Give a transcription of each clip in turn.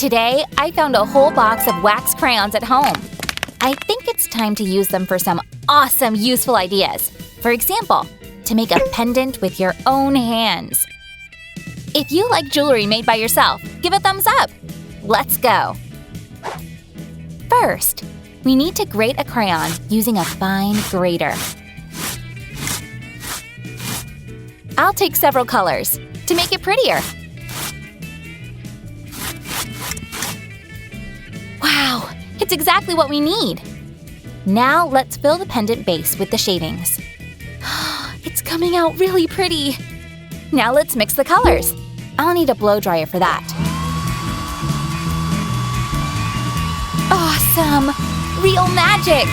Today, I found a whole box of wax crayons at home. I think it's time to use them for some awesome, useful ideas. For example, to make a pendant with your own hands. If you like jewelry made by yourself, give a thumbs up. Let's go. First, we need to grate a crayon using a fine grater. I'll take several colors to make it prettier. Wow, it's exactly what we need. Now let's fill the pendant base with the shavings. It's coming out really pretty. Now let's mix the colors. I'll need a blow dryer for that. Awesome! Real magic!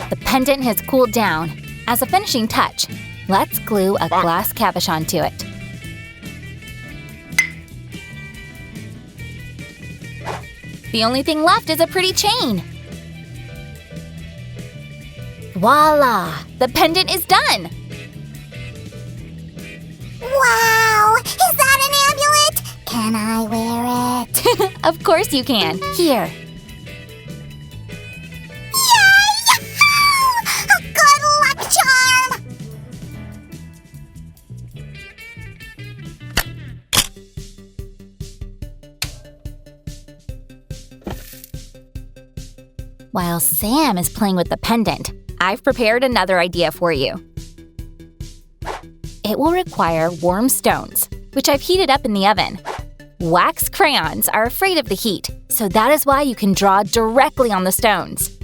The pendant has cooled down. As a finishing touch, let's glue a glass cabochon to it. The only thing left is a pretty chain. Voila! The pendant is done! Wow! Is that an amulet? Can I wear it? Of course you can. Here. Yay! A good luck charm! While Sam is playing with the pendant, I've prepared another idea for you. It will require warm stones, which I've heated up in the oven. Wax crayons are afraid of the heat, so that is why you can draw directly on the stones.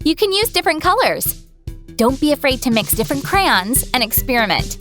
You can use different colors. Don't be afraid to mix different crayons and experiment.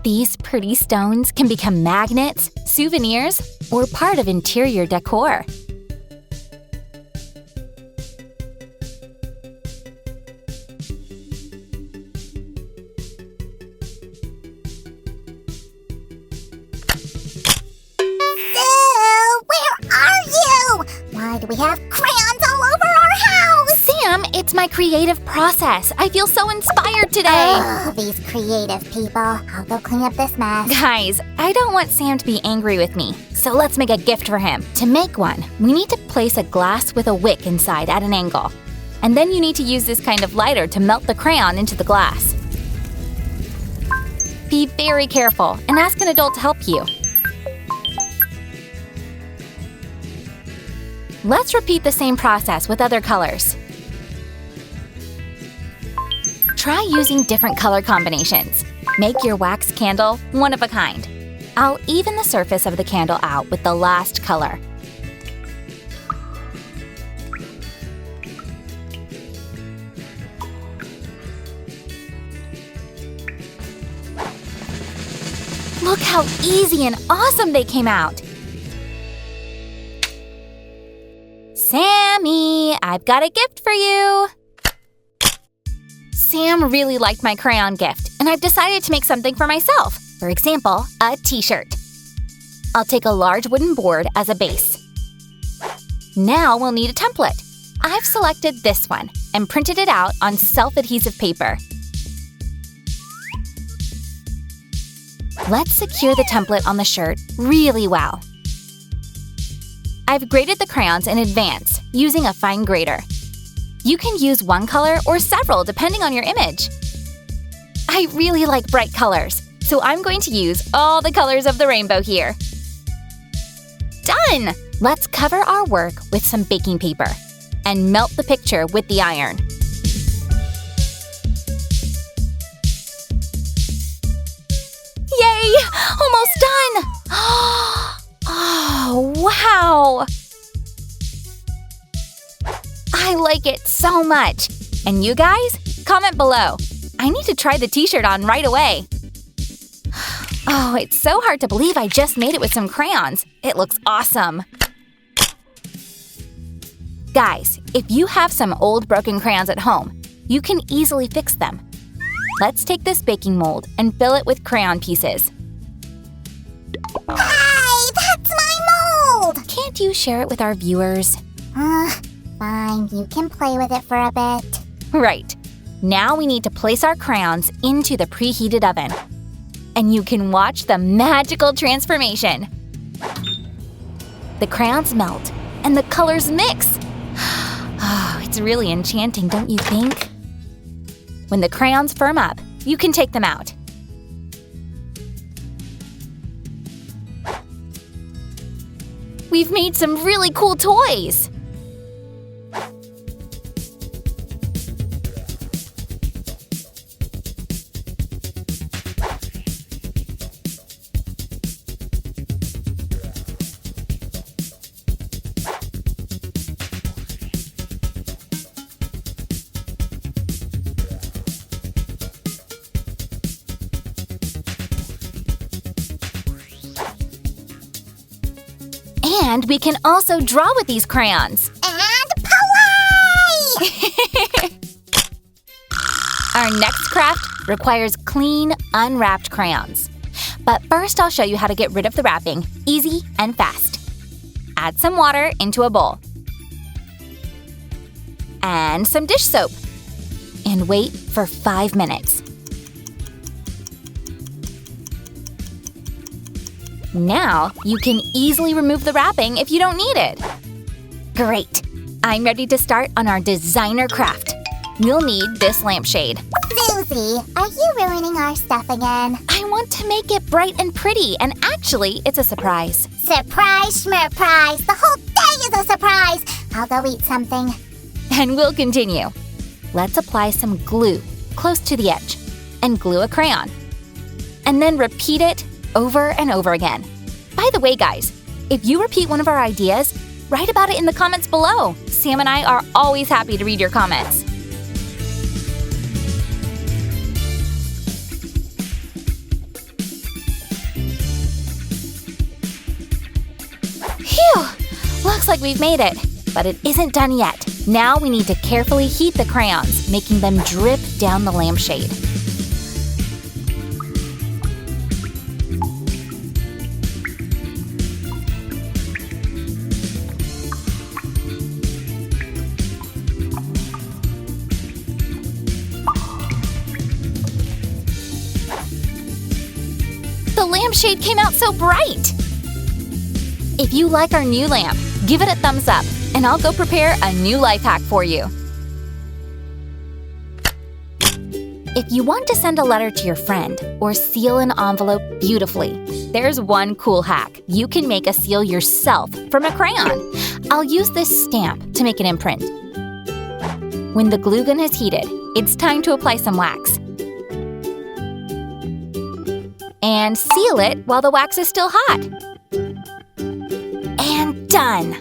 These pretty stones can become magnets, souvenirs, or part of interior decor. Where are you? Why do we have crayons all over our house? Sam, it's my creative process. I feel so inspired today. Oh, these creative people. I'll go clean up this mess. Guys, I don't want Sam to be angry with me, so let's make a gift for him. To make one, we need to place a glass with a wick inside at an angle. And then you need to use this kind of lighter to melt the crayon into the glass. Be very careful and ask an adult to help you. Let's repeat the same process with other colors. Try using different color combinations. Make your wax candle one of a kind. I'll even the surface of the candle out with the last color. Look how easy and awesome they came out! Sammy, I've got a gift for you! Sam really liked my crayon gift, and I've decided to make something for myself. For example, a t-shirt. I'll take a large wooden board as a base. Now we'll need a template. I've selected this one and printed it out on self-adhesive paper. Let's secure the template on the shirt really well. I've graded the crayons in advance using a fine grater. You can use one color or several depending on your image. I really like bright colors, so I'm going to use all the colors of the rainbow here. Done! Let's cover our work with some baking paper and melt the picture with the iron. Yay! Almost done! Oh, wow! I like it so much! And you guys? Comment below. I need to try the t-shirt on right away. Oh, it's so hard to believe I just made it with some crayons. It looks awesome. Guys, if you have some old broken crayons at home, you can easily fix them. Let's take this baking mold and fill it with crayon pieces. Hey, that's my mold! Can't you share it with our viewers? Fine, you can play with it for a bit. Right. Now we need to place our crayons into the preheated oven. And you can watch the magical transformation. The crayons melt and the colors mix. Oh, it's really enchanting, don't you think? When the crayons firm up, you can take them out. We've made some really cool toys! And we can also draw with these crayons. And play! Our next craft requires clean, unwrapped crayons. But first I'll show you how to get rid of the wrapping, easy and fast. Add some water into a bowl. And some dish soap. And wait for 5 minutes. Now, you can easily remove the wrapping if you don't need it. Great! I'm ready to start on our designer craft. We'll need this lampshade. Susie, are you ruining our stuff again? I want to make it bright and pretty, and actually, it's a surprise. Surprise, schmurprise! The whole day is a surprise! I'll go eat something. And we'll continue. Let's apply some glue close to the edge and glue a crayon. And then repeat it over and over again. By the way, guys, if you repeat one of our ideas, write about it in the comments below. Sam and I are always happy to read your comments. Phew! Looks like we've made it, but it isn't done yet. Now we need to carefully heat the crayons, making them drip down the lampshade. The lampshade came out so bright! If you like our new lamp, give it a thumbs up, and I'll go prepare a new life hack for you. If you want to send a letter to your friend or seal an envelope beautifully, there's one cool hack. You can make a seal yourself from a crayon. I'll use this stamp to make an imprint. When the glue gun is heated, it's time to apply some wax. And seal it while the wax is still hot. And done!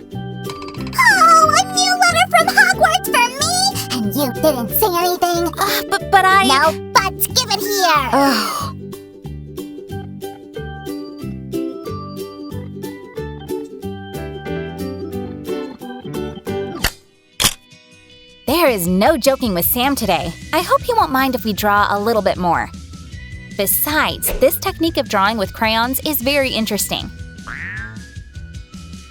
Oh, a new letter from Hogwarts for me? And you didn't say anything? But I… No buts, give it here! Ugh. There is no joking with Sam today. I hope he won't mind if we draw a little bit more. Besides, this technique of drawing with crayons is very interesting.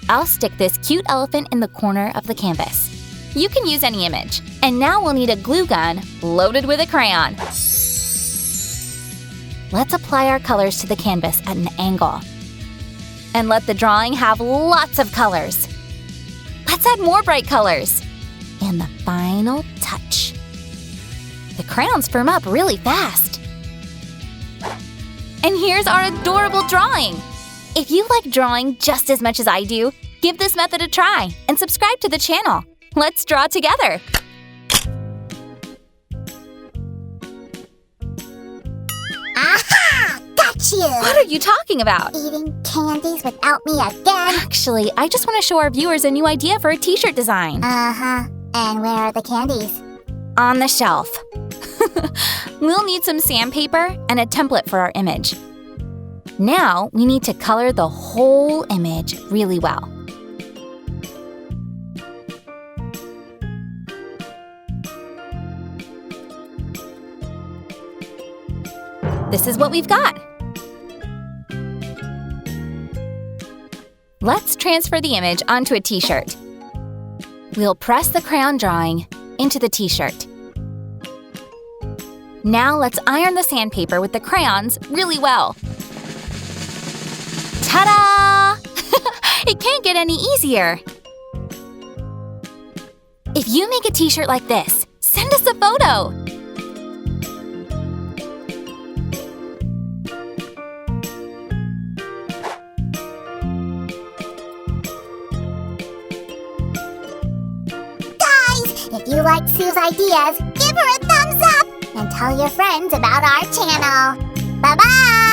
I'll stick this cute elephant in the corner of the canvas. You can use any image. And now we'll need a glue gun loaded with a crayon. Let's apply our colors to the canvas at an angle. And let the drawing have lots of colors. Let's add more bright colors. And the final touch. The crayons firm up really fast. And here's our adorable drawing! If you like drawing just as much as I do, give this method a try and subscribe to the channel. Let's draw together! Aha! Got you! What are you talking about? Eating candies without me again? Actually, I just want to show our viewers a new idea for a t-shirt design. Uh-huh. And where are the candies? On the shelf. We'll need some sandpaper and a template for our image. Now, we need to color the whole image really well. This is what we've got. Let's transfer the image onto a t-shirt. We'll press the crayon drawing into the t-shirt. Now let's iron the sandpaper with the crayons really well. Ta-da! It can't get any easier. If you make a t-shirt like this, send us a photo. If you like Sue's ideas, give her a thumbs up and tell your friends about our channel. Bye-bye!